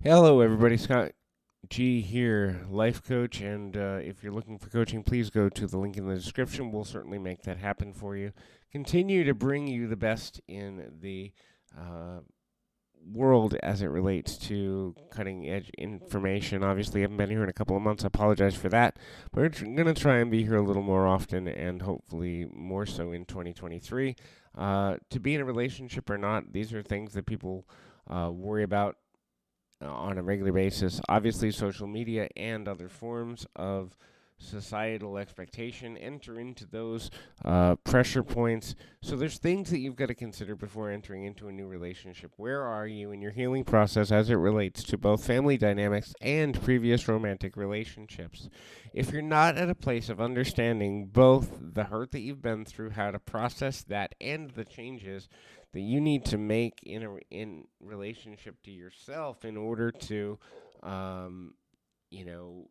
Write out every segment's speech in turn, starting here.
Hello, everybody. Scott G here, life coach. And if you're looking for coaching, please go to the link in the description. We'll certainly make that happen for you. Continue to bring you the best in the uh, world as it relates to cutting edge information. Obviously, I haven't been here in a couple of months. I apologize for that. But we're going to try and be here a little more often and hopefully more so in 2023. To be in a relationship or not, these are things that people worry about on a regular basis. Obviously, social media and other forms of societal expectation enter into those pressure points. So there's things that you've got to consider before entering into a new relationship. Where are you in your healing process as it relates to both family dynamics and previous romantic relationships? If you're not at a place of understanding both the hurt that you've been through, how to process that, and the changes that you need to make in relationship to yourself in order to, um, you know,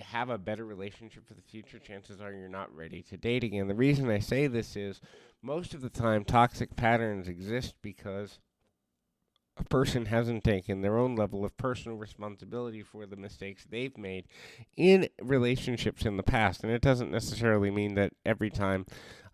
have a better relationship for the future, chances are you're not ready to date again. The reason I say this is most of the time toxic patterns exist because a person hasn't taken their own level of personal responsibility for the mistakes they've made in relationships in the past. And it doesn't necessarily mean that every time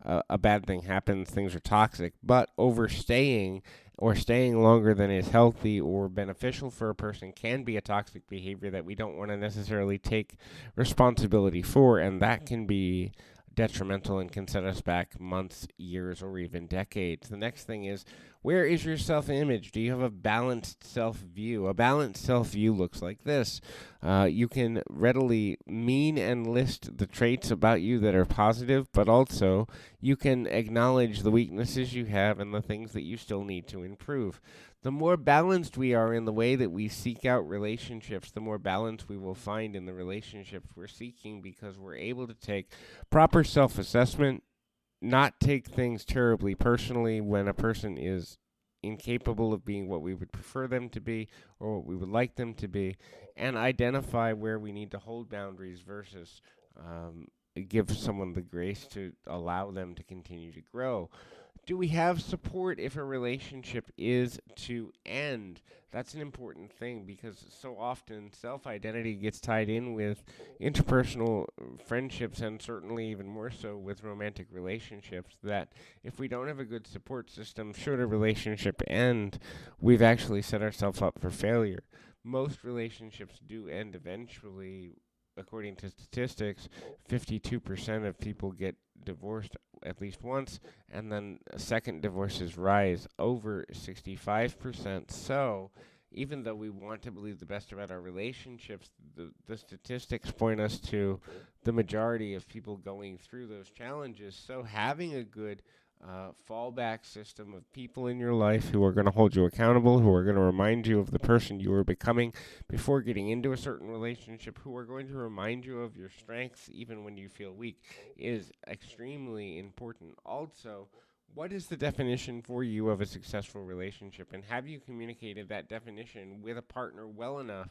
a bad thing happens, things are toxic, but overstaying or staying longer than is healthy or beneficial for a person can be a toxic behavior that we don't want to necessarily take responsibility for, and that can be detrimental and can set us back months, years, or even decades. The next thing is, where is your self image? Do you have a balanced self view? A balanced self view looks like this. You can readily mean and list the traits about you that are positive, but also you can acknowledge the weaknesses you have and the things that you still need to improve. The more balanced we are in the way that we seek out relationships, the more balance we will find in the relationships we're seeking because we're able to take proper self assessment, not take things terribly personally when a person is incapable of being what we would prefer them to be or what we would like them to be, and identify where we need to hold boundaries versus give someone the grace to allow them to continue to grow. Do we have support if a relationship is to end? That's an important thing because so often self identity gets tied in with interpersonal friendships and certainly even more so with romantic relationships. That if we don't have a good support system, should a relationship end, we've actually set ourselves up for failure. Most relationships do end eventually. According to statistics, 52% of people get divorced at least once, and then second divorces rise over 65%. So, even though we want to believe the best about our relationships, the statistics point us to the majority of people going through those challenges. So, having a good fallback system of people in your life who are going to hold you accountable, who are going to remind you of the person you are becoming before getting into a certain relationship, who are going to remind you of your strengths even when you feel weak, is extremely important. Also, what is the definition for you of a successful relationship? And have you communicated that definition with a partner well enough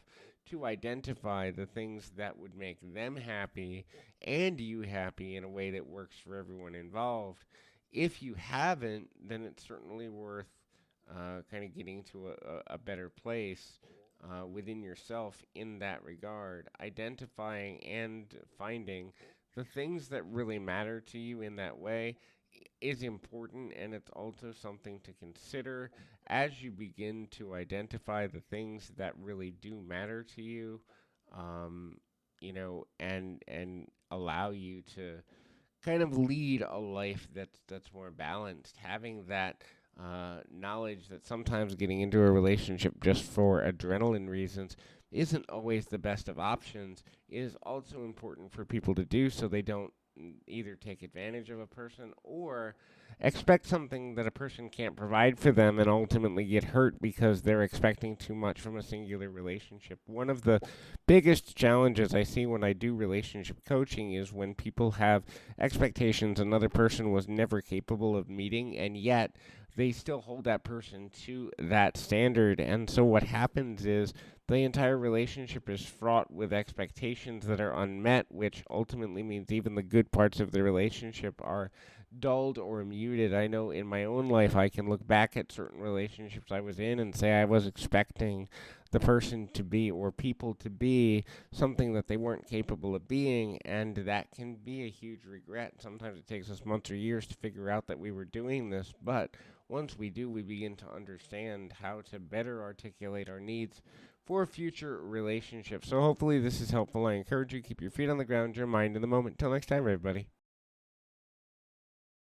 to identify the things that would make them happy and you happy in a way that works for everyone involved? If you haven't, then it's certainly worth kind of getting to a better place within yourself in that regard, identifying and finding the things that really matter to you in that way is important, and it's also something to consider as you begin to identify the things that really do matter to you, um, and allow you to kind of lead a life that's more balanced. Having that knowledge that sometimes getting into a relationship just for adrenaline reasons isn't always the best of options is also important for people to do so they don't either take advantage of a person or expect something that a person can't provide for them and ultimately get hurt because they're expecting too much from a singular relationship. One of the biggest challenges I see when I do relationship coaching is when people have expectations another person was never capable of meeting, and yet they still hold that person to that standard. And so what happens is the entire relationship is fraught with expectations that are unmet, which ultimately means even the good parts of the relationship are dulled or muted. I know in my own life I can look back at certain relationships I was in and say I was expecting the person to be or people to be something that they weren't capable of being, and that can be a huge regret. Sometimes it takes us months or years to figure out that we were doing this, but once we do, we begin to understand how to better articulate our needs for future relationships. So hopefully this is helpful. I encourage you to keep your feet on the ground, your mind in the moment. Till next time, everybody.